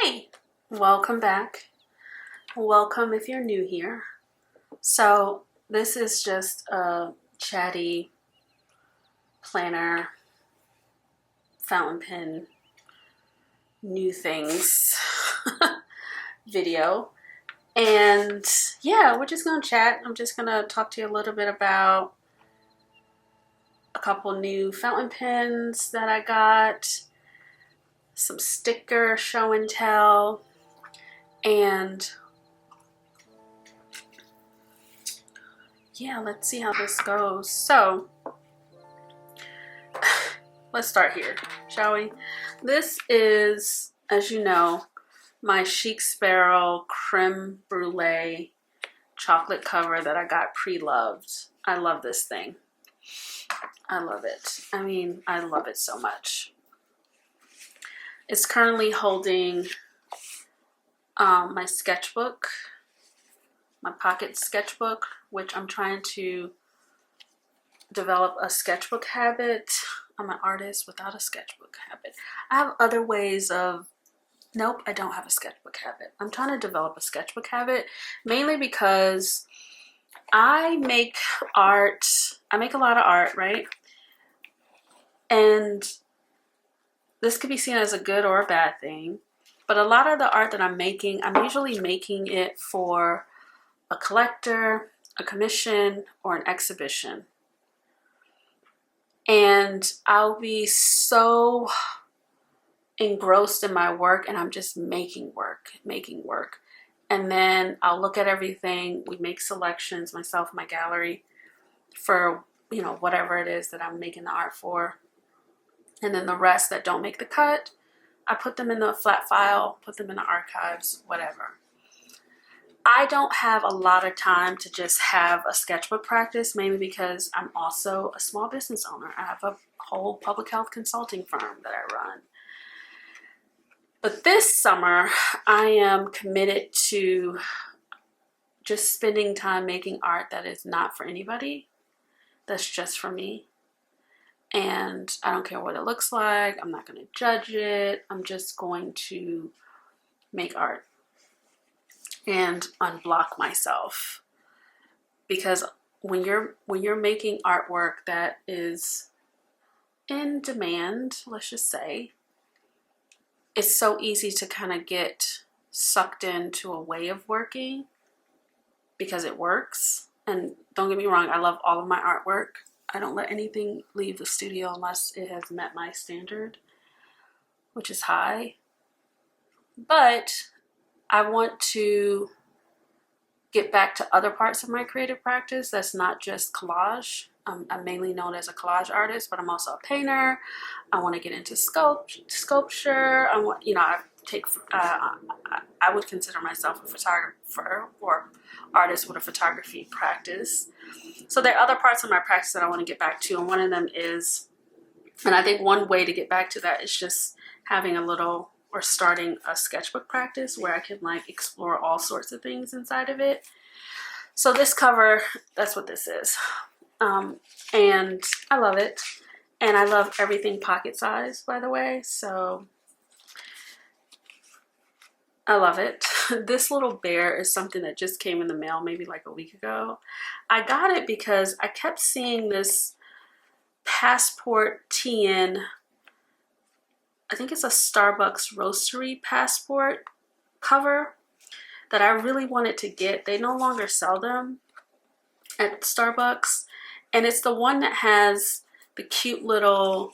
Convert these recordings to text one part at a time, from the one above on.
Hey, welcome back. Welcome if you're new here. So this is just a chatty planner, fountain pen, new things video. And yeah, we're just gonna chat. I'm just gonna talk to you a little bit about a couple new fountain pens that I got, some sticker show and tell, and yeah, let's see how this goes. So let's start here, shall we? This is, as you know, my Chic Sparrow creme brulee chocolate cover that I got pre-loved. I love this thing. I love it. I mean, I love it so much. It's currently holding my sketchbook, my pocket sketchbook, which I'm trying to develop a sketchbook habit. I'm an artist without a sketchbook habit. I have other ways of, nope, I don't have a sketchbook habit. I'm trying to develop a sketchbook habit, mainly because I make art. I make a lot of art, right? And this could be seen as a good or a bad thing, but a lot of the art that I'm making, I'm usually making it for a collector, a commission, or an exhibition. And I'll be so engrossed in my work and I'm just making work. And then I'll look at everything. We make selections, myself, my gallery, for, you know, whatever it is that I'm making the art for. And then the rest that don't make the cut, I put them in the flat file, put them in the archives, whatever. I don't have a lot of time to just have a sketchbook practice, mainly because I'm also a small business owner. I have a whole public health consulting firm that I run. But this summer, I am committed to just spending time making art that is not for anybody, that's just for me. And I don't care what it looks like. I'm not going to judge it. I'm just going to make art and unblock myself. Because when you're making artwork that is in demand, let's just say, it's so easy to kind of get sucked into a way of working because it works. And don't get me wrong, I love all of my artwork. I don't let anything leave the studio unless it has met my standard, which is high. But I want to get back to other parts of my creative practice that's not just collage. I'm mainly known as a collage artist, but I'm also a painter. I want to get into sculpture. I would consider myself a photographer or artist with a photography practice. So there are other parts of my practice that I want to get back to, and one of them is, and I think one way to get back to that is just having a little, or starting a sketchbook practice where I can like explore all sorts of things inside of it. So this cover, that's what this is. And I love it. And I love everything pocket size, by the way. So I love it. This little bear is something that just came in the mail maybe like a week ago. I got it because I kept seeing this passport TN, I think it's a Starbucks roastery passport cover that I really wanted to get. They no longer sell them at Starbucks. And it's the one that has the cute little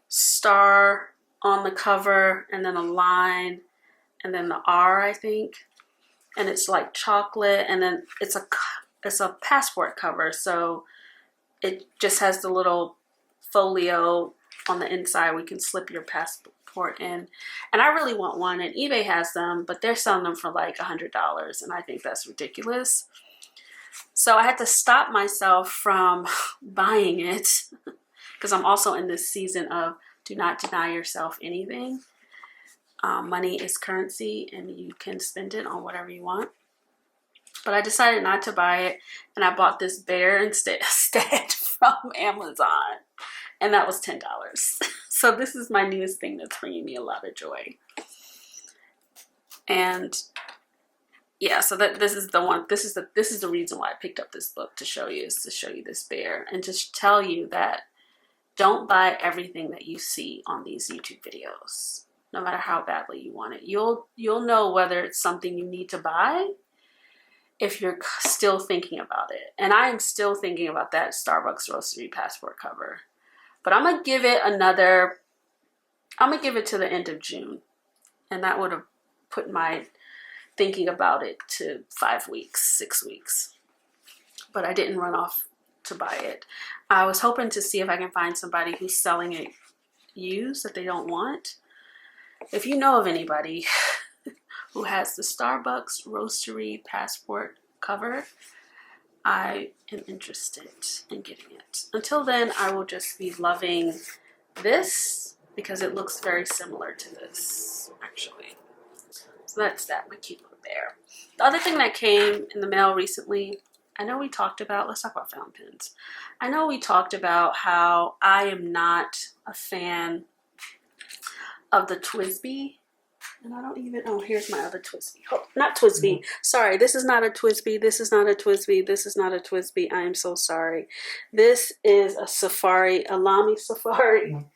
star on the cover and then a line and then the R, I think. And it's like chocolate, and then it's a passport cover. So it just has the little folio on the inside. We can slip your passport in. And I really want one, and eBay has them, but they're selling them for like $100, and I think that's ridiculous. So I had to stop myself from buying it because I'm also in this season of do not deny yourself anything. Money is currency and you can spend it on whatever you want. But I decided not to buy it, and I bought this bear instead from Amazon, and that was $10. So this is my newest thing that's bringing me a lot of joy. And yeah, so that this is the one. This is the reason why I picked up this book, to show you, is to show you this bear and just tell you that don't buy everything that you see on these YouTube videos, no matter how badly you want it. You'll know whether it's something you need to buy if you're still thinking about it. And I am still thinking about that Starbucks Roastery passport cover, but I'm gonna give it to the end of June, and that would have put my thinking about it to 5 weeks, 6 weeks. But I didn't run off to buy it. I was hoping to see if I can find somebody who's selling it used that they don't want. If you know of anybody who has the Starbucks Roastery passport cover, I am interested in getting it. Until then, I will just be loving this because it looks very similar to this, actually. So that's that, my cute little bear. The other thing that came in the mail recently, I know we talked about, let's talk about fountain pens. I know we talked about how I am not a fan of the TWSBI. And I don't even, oh, here's my other TWSBI. Oh, not TWSBI. Sorry, this is not a TWSBI. This is not a TWSBI. This is not a TWSBI. I am so sorry. This is a Safari, a Lamy Safari.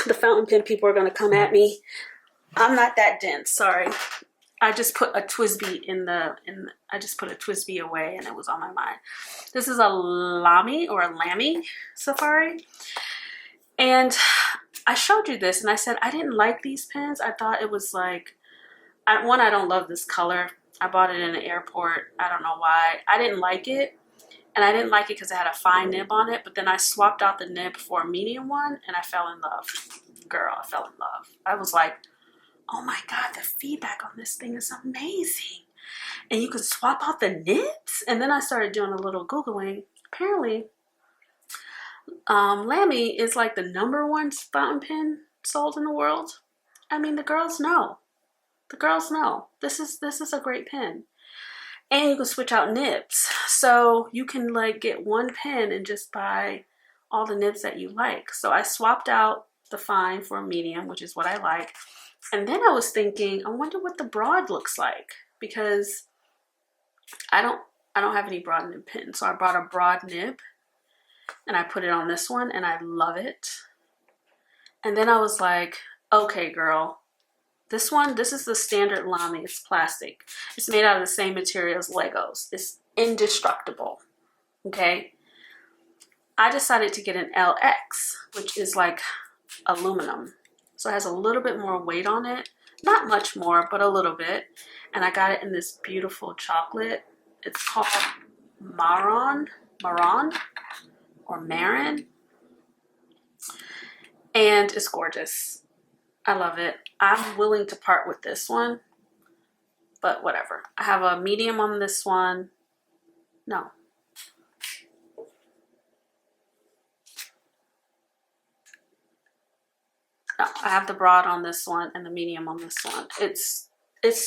The fountain pen people are going to come at me. I'm not that dense, sorry. I just put a TWSBI I just put a TWSBI away and it was on my mind. This is a Lamy or a Lamy Safari. And I showed you this and I said I didn't like these pens. I thought it was like, I don't love this color. I bought it in the airport. I don't know why. I didn't like it. And I didn't like it because it had a fine nib on it. But then I swapped out the nib for a medium one and I fell in love. Girl, I fell in love. I was like, oh my God, the feedback on this thing is amazing. And you could swap out the nibs? And then I started doing a little Googling. Apparently, Lamy is like the #1 fountain pen sold in the world. I mean, the girls know. The girls know. This is a great pen. And you can switch out nibs. So you can like get one pen and just buy all the nibs that you like. So I swapped out the fine for a medium, which is what I like. And then I was thinking, I wonder what the broad looks like, because I don't have any broad nib pins. So I bought a broad nib and I put it on this one and I love it. And then I was like, okay, girl, this is the standard Lamy. It's plastic. It's made out of the same material as Legos. It's indestructible, okay? I decided to get an LX, which is like aluminum. So it has a little bit more weight on it. Not much more, but a little bit. And I got it in this beautiful chocolate. It's called Marron or Marron. And it's gorgeous. I love it. I'm willing to part with this one, but whatever. I have a medium on this one. No. No, I have the broad on this one and the medium on this one. It's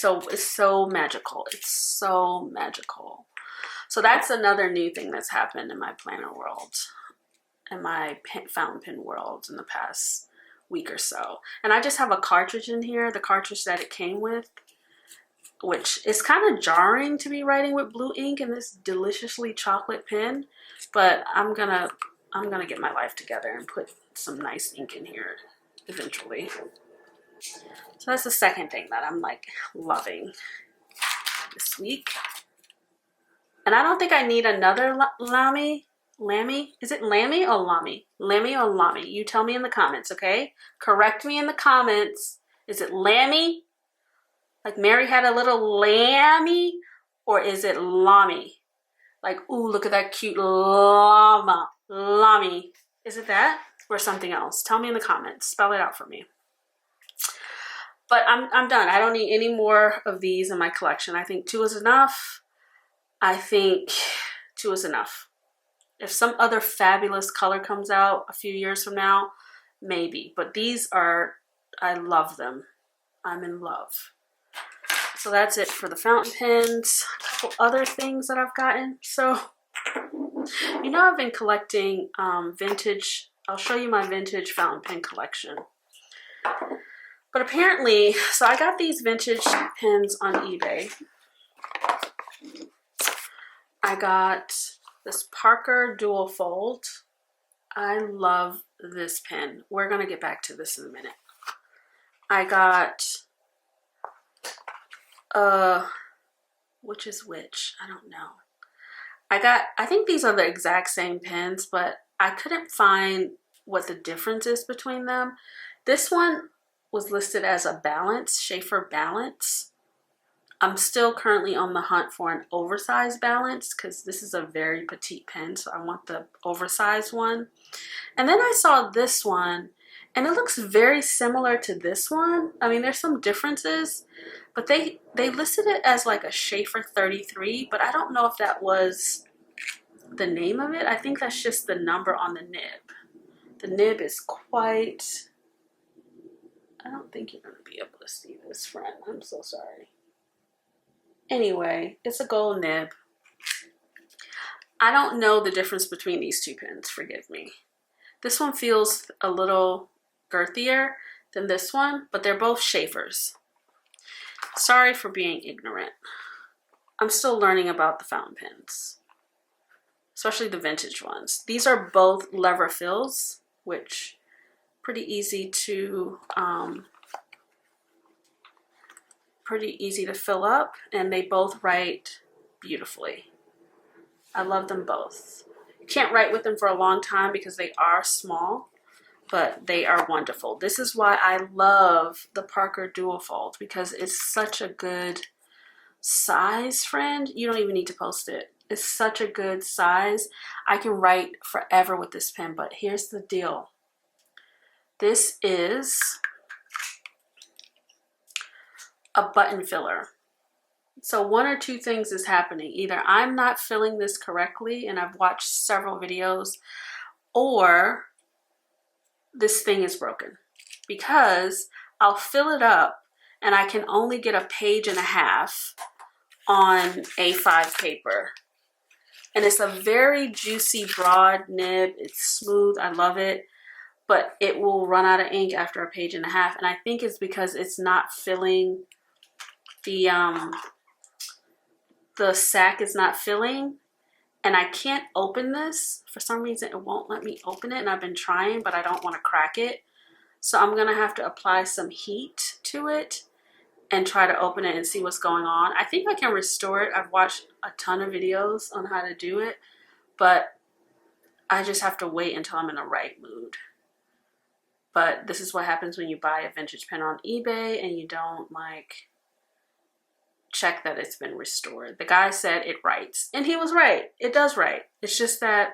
so magical. It's so magical. So that's another new thing that's happened in my planner world, in my fountain pen world in the past week or so. And I just have a cartridge in here, the cartridge that it came with, which is kind of jarring to be writing with blue ink in this deliciously chocolate pen, but I'm gonna get my life together and put some nice ink in here eventually. So that's the second thing that I'm like loving this week. And I don't think I need another Lamy. Is it Lamy or Lamy? Lamy or Lamy? You tell me in the comments, okay? Correct me in the comments. Is it Lamy? Like Mary had a little lammy? Or is it Lamy? Like, ooh, look at that cute llama. Lamy. Is it that? Or something else? Tell me in the comments. Spell it out for me. But I'm done. I don't need any more of these in my collection. I think 2 is enough. I think 2 is enough. If some other fabulous color comes out a few years from now, maybe. But these are, I love them. I'm in love. So that's it for the fountain pens. A couple other things that I've gotten. So, you know, I've been collecting vintage. I'll show you my vintage fountain pen collection. But apparently, so I got these vintage pens on eBay. I got this Parker Duofold. I love this pen. We're gonna get back to this in a minute. I got, which is which? I don't know. I think these are the exact same pens, but I couldn't find what the difference is between them. This one was listed as a Balance, Sheaffer Balance. I'm still currently on the hunt for an oversized Balance because this is a very petite pen, so I want the oversized one. And then I saw this one, and it looks very similar to this one. I mean, there's some differences, but they listed it as like a Sheaffer 33, but I don't know if that was the name of it. I think that's just the number on the nib. The nib is quite... I don't think you're going to be able to see this, friend. I'm so sorry. Anyway, it's a gold nib. I don't know the difference between these two pens, forgive me. This one feels a little girthier than this one, but they're both Sheaffers. Sorry for being ignorant. I'm still learning about the fountain pens, especially the vintage ones. These are both lever fills, which pretty easy to fill up, and they both write beautifully. I love them both. You can't write with them for a long time because they are small, but they are wonderful. This is why I love the Parker Duofold, because it's such a good size, friend. You don't even need to post it. It's such a good size. I can write forever with this pen, but here's the deal. This is a button filler. So one or two things is happening. Either I'm not filling this correctly, and I've watched several videos, or this thing is broken, because I'll fill it up and I can only get a page and a half on A5 paper. And it's a very juicy, broad nib. It's smooth. I love it. But it will run out of ink after a page and a half. And I think it's because it's not filling the sack is not filling. And I can't open this. For some reason, it won't let me open it. And I've been trying, but I don't want to crack it. So I'm going to have to apply some heat to it and try to open it and see what's going on. I think I can restore it. I've watched a ton of videos on how to do it, but I just have to wait until I'm in the right mood. But this is what happens when you buy a vintage pen on eBay and you don't like check that it's been restored. The guy said it writes, and he was right. It does write. It's just that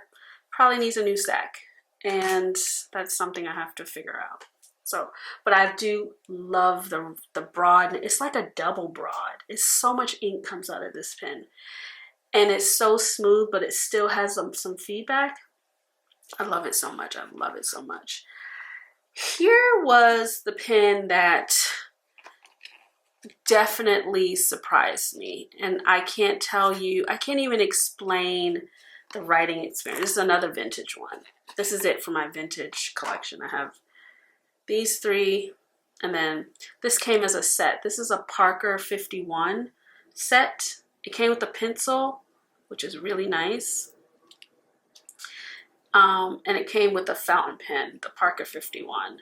probably needs a new stack, and that's something I have to figure out. So, but I do love the broad. It's like a double broad. It's so much ink comes out of this pen, and it's so smooth, but it still has some feedback. I love it so much. I love it so much. Here was the pen that definitely surprised me, and I can't tell you, I can't even explain the writing experience. This is another vintage one. This is it for my vintage collection. I have these three, and then this came as a set. This is a Parker 51 set. It came with a pencil, which is really nice. And it came with a fountain pen, the Parker 51.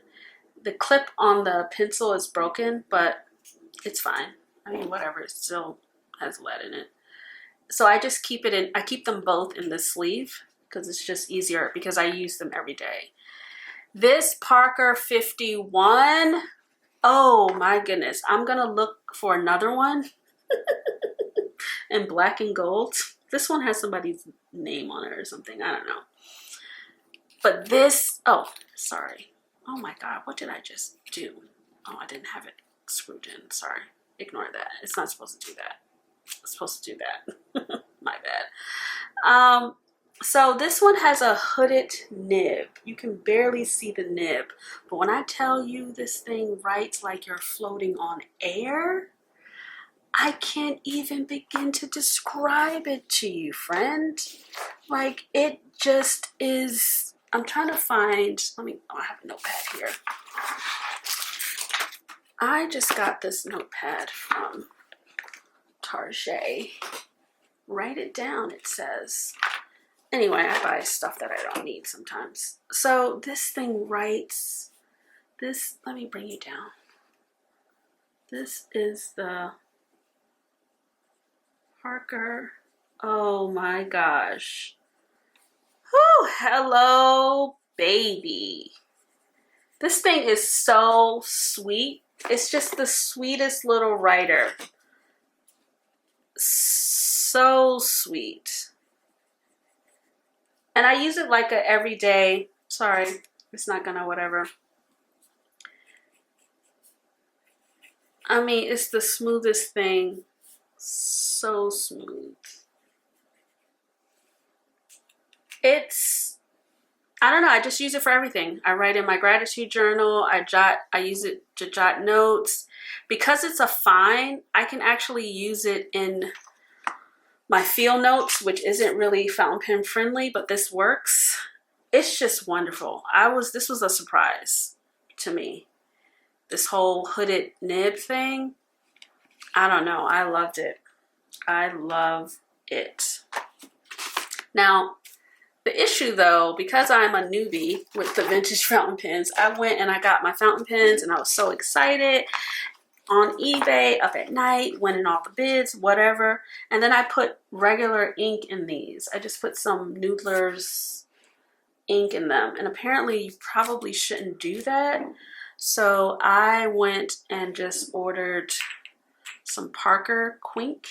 The clip on the pencil is broken, but it's fine. I mean, whatever, it still has lead in it. So I just keep it in, I keep them both in the sleeve because it's just easier because I use them every day. This Parker 51, oh my goodness. I'm gonna look for another one in black and gold. This one has somebody's name on it or something, I don't know. But this, oh, sorry. Oh my God, what did I just do? Oh, I didn't have it screwed in, sorry. Ignore that, it's not supposed to do that. It's supposed to do that, my bad. So this one has a hooded nib. You can barely see the nib, but when I tell you this thing writes like you're floating on air, I can't even begin to describe it to you, friend. Like, it just is. I'm trying to find, I have a notepad here. I just got this notepad from Target. Write it down, it says. Anyway, I buy stuff that I don't need sometimes. So this thing writes, this, let me bring you down. This is the Parker. Oh my gosh. Oh, hello, baby. This thing is so sweet. It's just the sweetest little writer. So sweet. And I use it like a everyday, sorry, it's not gonna whatever. I mean, it's the smoothest thing. So smooth. It's, I don't know, I just use it for everything. I write in my gratitude journal, I use it to jot notes. Because it's a fine, I can actually use it in my field notes, which isn't really fountain pen friendly, but this works. It's just wonderful. This was a surprise to me. This whole hooded nib thing. I don't know, I loved it. I love it. Now, the issue though, because I'm a newbie with the vintage fountain pens, I went and I got my fountain pens and I was so excited on eBay, up at night, winning all the bids, whatever. And then I put regular ink in these. I just put some Noodler's ink in them. And apparently you probably shouldn't do that. So I went and just ordered some Parker Quink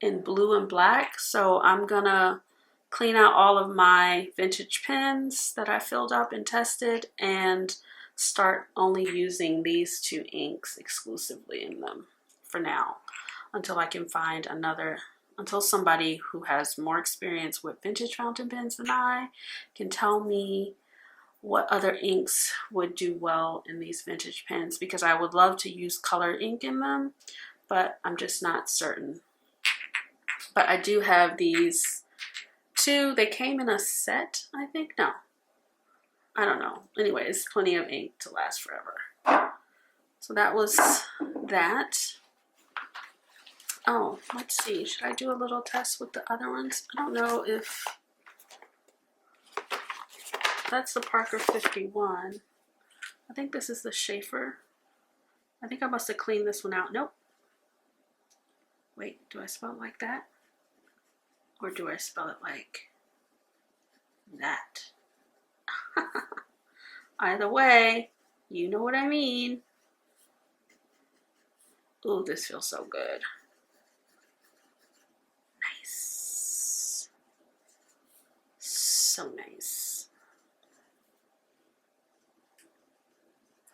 in blue and black. So I'm gonna clean out all of my vintage pens that I filled up and tested and start only using these two inks exclusively in them for now, until I can find another, until somebody who has more experience with vintage fountain pens than I can tell me what other inks would do well in these vintage pens, because I would love to use color ink in them, but I'm just not certain. But I do have these two. They came in a set, I think. No, I don't know. Anyways, plenty of ink to last forever. So that was that. Oh, let's see. Should I do a little test with the other ones? I don't know if that's the Parker 51. I think this is the Sheaffer. I think I must have cleaned this one out. Nope. Wait, do I spell it like that? Or do I spell it like that? Either way, you know what I mean. Ooh, this feels so good. Nice. So nice.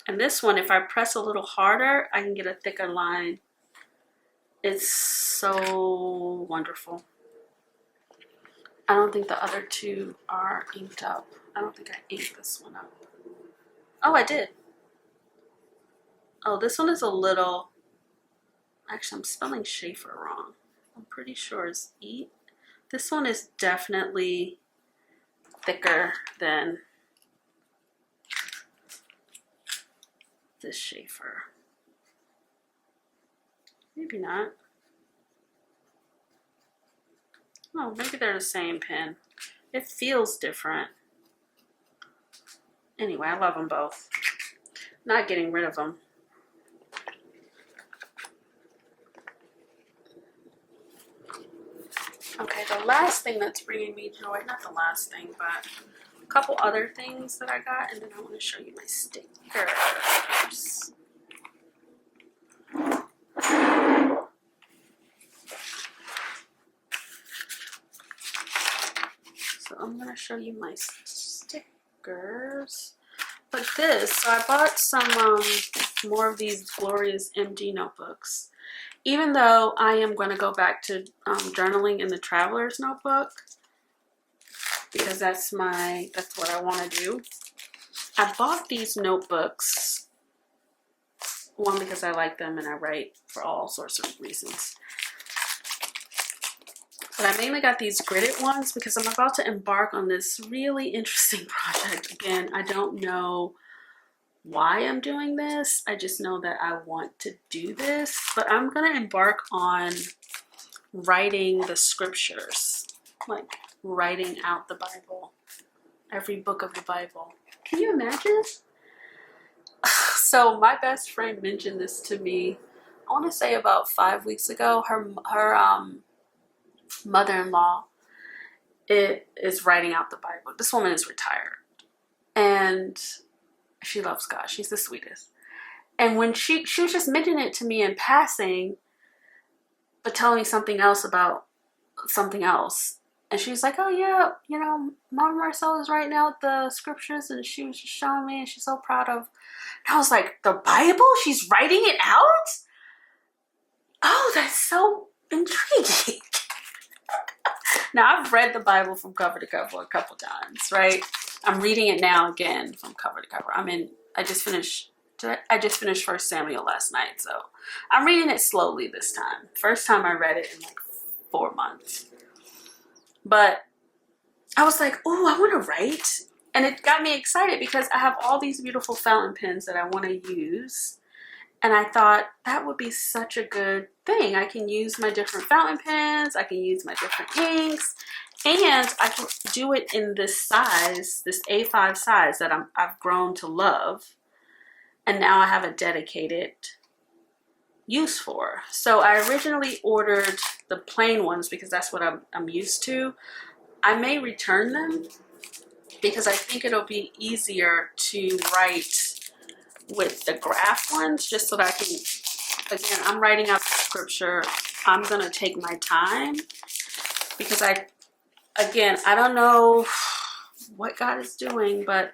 And this one, if I press a little harder, I can get a thicker line. It's so wonderful. I don't think the other two are inked up. I don't think I inked this one up. Oh, I did. Oh, this one is a little, actually I'm spelling Sheaffer wrong. I'm pretty sure it's E. This one is definitely thicker than this Sheaffer. Maybe not. Oh, maybe they're the same pen. It feels different. Anyway, I love them both. Not getting rid of them. Okay, the last thing that's bringing me joy, not the last thing, but a couple other things that I got, and then I want to show you my stickers. So I'm going to show you my stickers. But this, so I bought some more of these glorious MD notebooks. Even though I am going to go back to journaling in the Traveler's Notebook, because that's what I want to do. I bought these notebooks, one, because I like them and I write for all sorts of reasons. But I mainly got these gridded ones because I'm about to embark on this really interesting project. Again, I don't know why I'm doing this. I just know that I want to do this, but I'm gonna embark on writing the scriptures, like writing out the Bible, every book of the Bible. Can you imagine? So my best friend mentioned this to me, I want to say about 5 weeks ago. Her mother-in-law is writing out the Bible. This woman is retired and she loves God. She's the sweetest. And when she was just mentioning it to me in passing, but telling me something else about something else. And she's like, oh yeah, you know, Mama Marcel is writing out the scriptures, and she was just showing me, and she's so proud of. And I was like, the Bible? She's writing it out? Oh, that's so intriguing. Now, I've read the Bible from cover to cover a couple times, right? I'm reading it now again from cover to cover. I just finished 1 Samuel last night, so I'm reading it slowly this time. First time I read it in like 4 months. But I was like, oh, I want to write. And it got me excited because I have all these beautiful fountain pens that I want to use. And I thought that would be such a good thing. I can use my different fountain pens. I can use my different inks. And I can do it in this size, this A5 size that I've grown to love. And now I have a dedicated use for. So I originally ordered the plain ones because that's what I'm used to. I may return them because I think it'll be easier to write with the graph ones, just so that I can, again, I'm writing out the scripture. I'm gonna take my time because I don't know what God is doing, but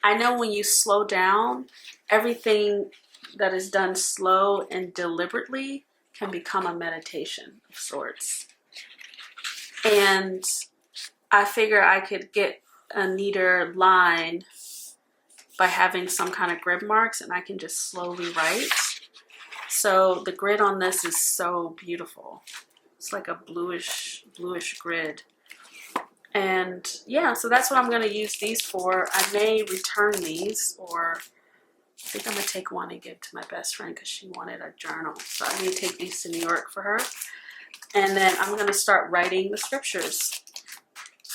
I know when you slow down, everything that is done slow and deliberately can become a meditation of sorts. And I figure I could get a neater line by having some kind of grid marks, and I can just slowly write. So the grid on this is so beautiful. It's like a bluish grid. And yeah, so that's what I'm going to use these for. I may return these, or I think I'm going to take one and give to my best friend because she wanted a journal. So I may take these to New York for her. And then I'm going to start writing the scriptures.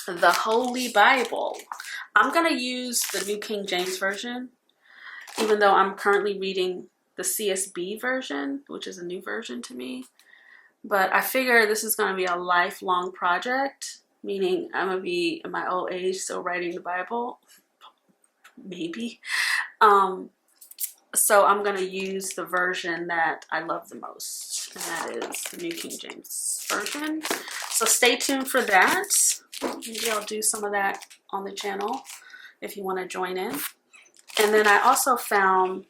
The Holy Bible. I'm going to use the New King James Version, even though I'm currently reading the CSB version, which is a new version to me. But I figure this is going to be a lifelong project, meaning I'm going to be in my old age still writing the Bible. Maybe. So I'm going to use the version that I love the most, and that is the New King James Version. So stay tuned for that. Maybe I'll do some of that on the channel if you want to join in. And then I also found,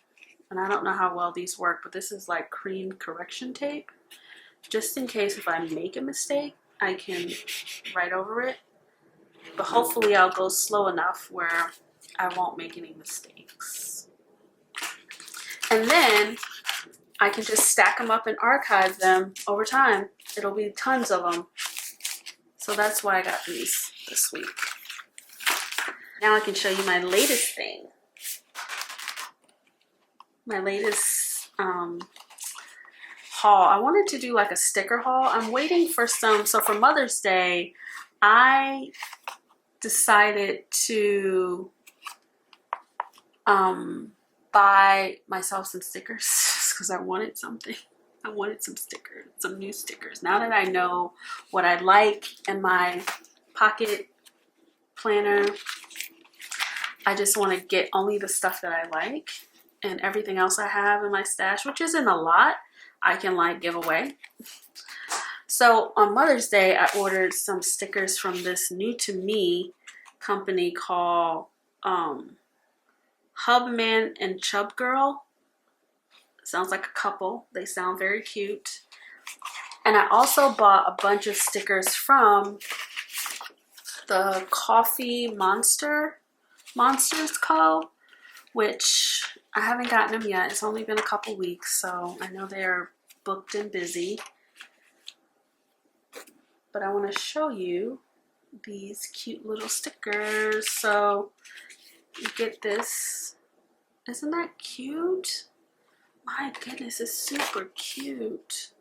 and I don't know how well these work, but this is like cream correction tape. Just in case if I make a mistake, I can write over it. But hopefully I'll go slow enough where I won't make any mistakes. And then I can just stack them up and archive them over time. It'll be tons of them. So that's why I got these this week. Now I can show you my latest thing. My latest haul. I wanted to do like a sticker haul. I'm waiting for some. So for Mother's Day, I decided to buy myself some stickers because I wanted something. I wanted some stickers, some new stickers. Now that I know what I like in my pocket planner, I just want to get only the stuff that I like, and everything else I have in my stash, which isn't a lot, I can like give away. So on Mother's Day, I ordered some stickers from this new to me company called hubman and chubgirl. Sounds like a couple. They sound very cute. And I also bought a bunch of stickers from the Coffee Monsters Co., which I haven't gotten them yet. It's only been a couple weeks, so I know they're booked and busy. But I want to show you these cute little stickers. So you get this Isn't that cute? My goodness, it's super cute.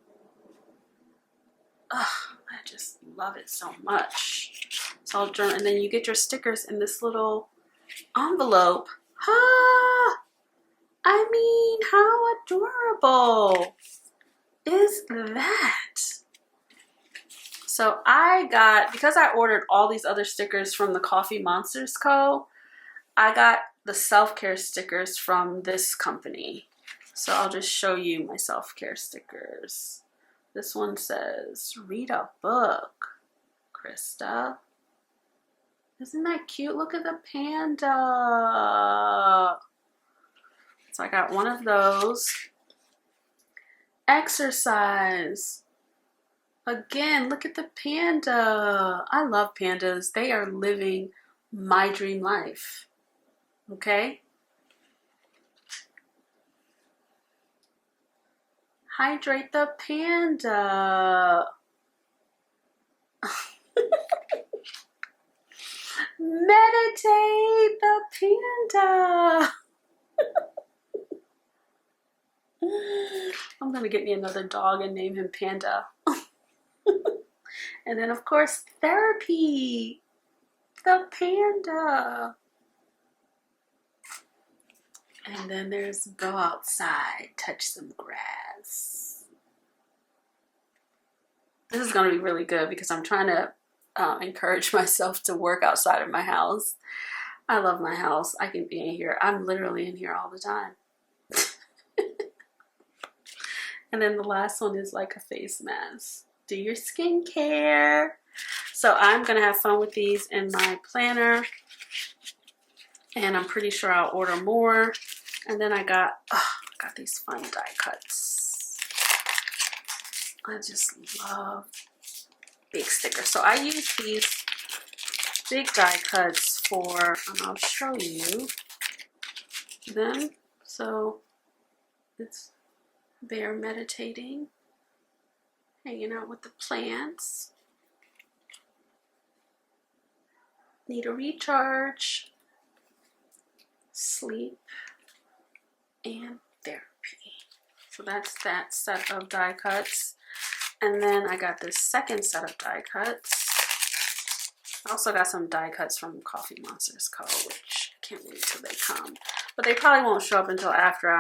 Ugh, I just love it so much. So I'll journal, and then you get your stickers in this little envelope. Ah, I mean, how adorable is that? So I got, because I ordered all these other stickers from the Coffee Monsters Co., I got the self-care stickers from this company. So I'll just show you my self-care stickers. This one says, read a book, Krista. Isn't that cute? Look at the panda. So I got one of those. Exercise. Again, look at the panda. I love pandas. They are living my dream life. Okay? Hydrate the panda. Meditate the panda. I'm gonna get me another dog and name him Panda. And then of course, therapy. The panda. And then there's go outside, touch some grass. This is gonna be really good because I'm trying to encourage myself to work outside of my house. I love my house. I can be in here. I'm literally in here all the time. And then the last one is like a face mask. Do your skincare. So I'm gonna have fun with these in my planner. And I'm pretty sure I'll order more. And then I got these fun die cuts. I just love big stickers. So I use these big die cuts for, and I'll show you them. So it's they're meditating, hanging out with the plants, need a recharge, sleep, and therapy. So that's that set of die cuts. And then I got this second set of die cuts. I also got some die cuts from Coffee Monsters Co., which I can't wait till they come. But they probably won't show up until after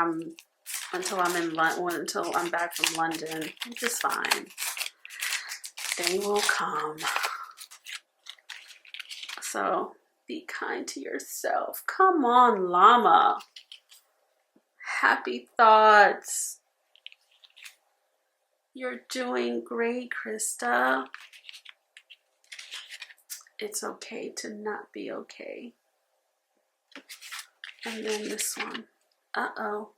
until I'm back from London, which is fine. They will come. So be kind to yourself. Come on, llama. Happy thoughts. You're doing great, Krista. It's okay to not be okay. And then this one. Uh-oh.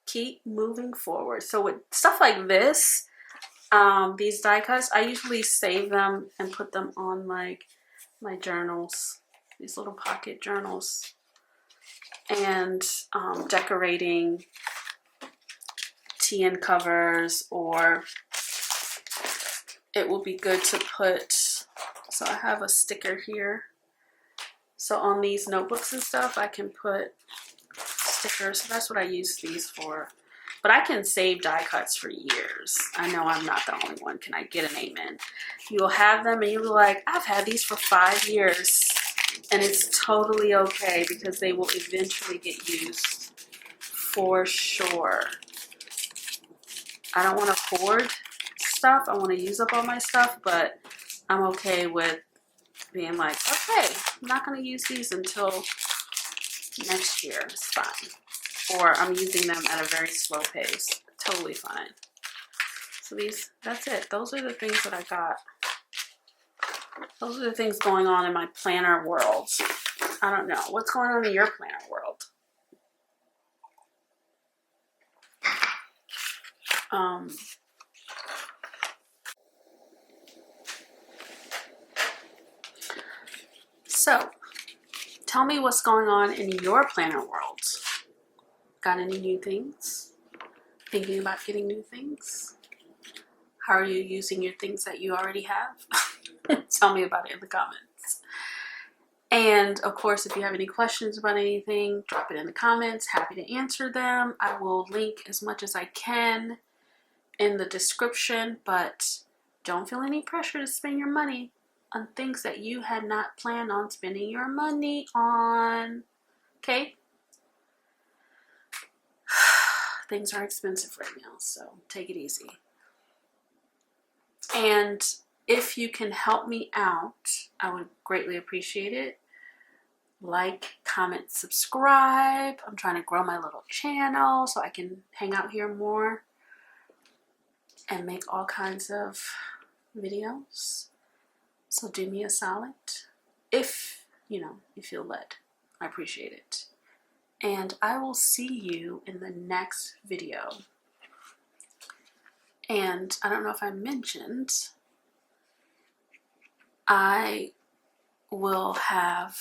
Keep moving forward. So with stuff like this, these die cuts, I usually save them and put them on like my journals, these little pocket journals, and decorating TN covers, or it will be good to put, so I have a sticker here. So on these notebooks and stuff, I can put stickers. So that's what I use these for. But I can save die cuts for years. I know I'm not the only one. Can I get an amen? You'll have them and you'll be like, I've had these for 5 years. And it's totally okay because they will eventually get used for sure. I don't want to hoard stuff. I want to use up all my stuff, but I'm okay with being like, okay, I'm not going to use these until next year. It's fine. Or I'm using them at a very slow pace. Totally fine. So these, that's it. Those are the things that I got. Those are the things going on in my planner world. I don't know. What's going on in your planner world? So, tell me what's going on in your planner world. Got any new things? Thinking about getting new things? How are you using your things that you already have? Tell me about it in the comments. And of course, if you have any questions about anything, drop it in the comments. Happy to answer them. I will link as much as I can in the description, but don't feel any pressure to spend your money on things that you had not planned on spending your money on. Okay? Things are expensive right now, so take it easy. And if you can help me out, I would greatly appreciate it. Like, comment, subscribe. I'm trying to grow my little channel so I can hang out here more and make all kinds of videos. So do me a solid if, you know, you feel led. I appreciate it. And I will see you in the next video. And I don't know if I mentioned, I will have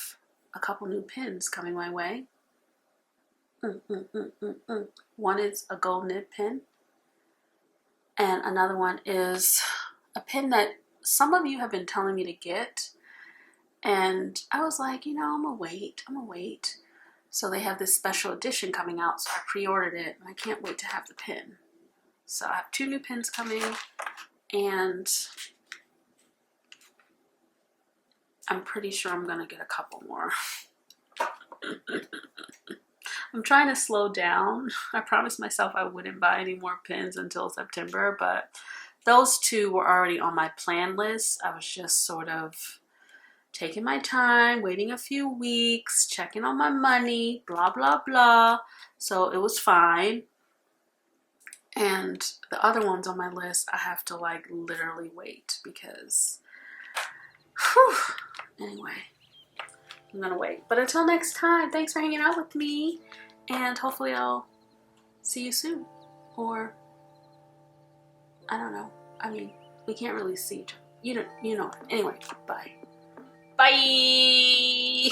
a couple new pins coming my way. One is a gold nib pin, and another one is a pin that some of you have been telling me to get, and I was like, you know, I'm gonna wait. So they have this special edition coming out, so I pre-ordered it, and I can't wait to have the pin. So I have 2 new pins coming, and I'm pretty sure I'm gonna get a couple more. I'm trying to slow down. I promised myself I wouldn't buy any more pins until September, but those 2 were already on my plan list. I was just sort of taking my time, waiting a few weeks, checking on my money, blah, blah, blah. So it was fine. And the other ones on my list, I have to like literally wait because, whew, anyway, I'm gonna wait. But until next time, thanks for hanging out with me, and hopefully I'll see you soon. Or, I don't know. I mean, we can't really see each other. You know. Anyway, bye. Bye!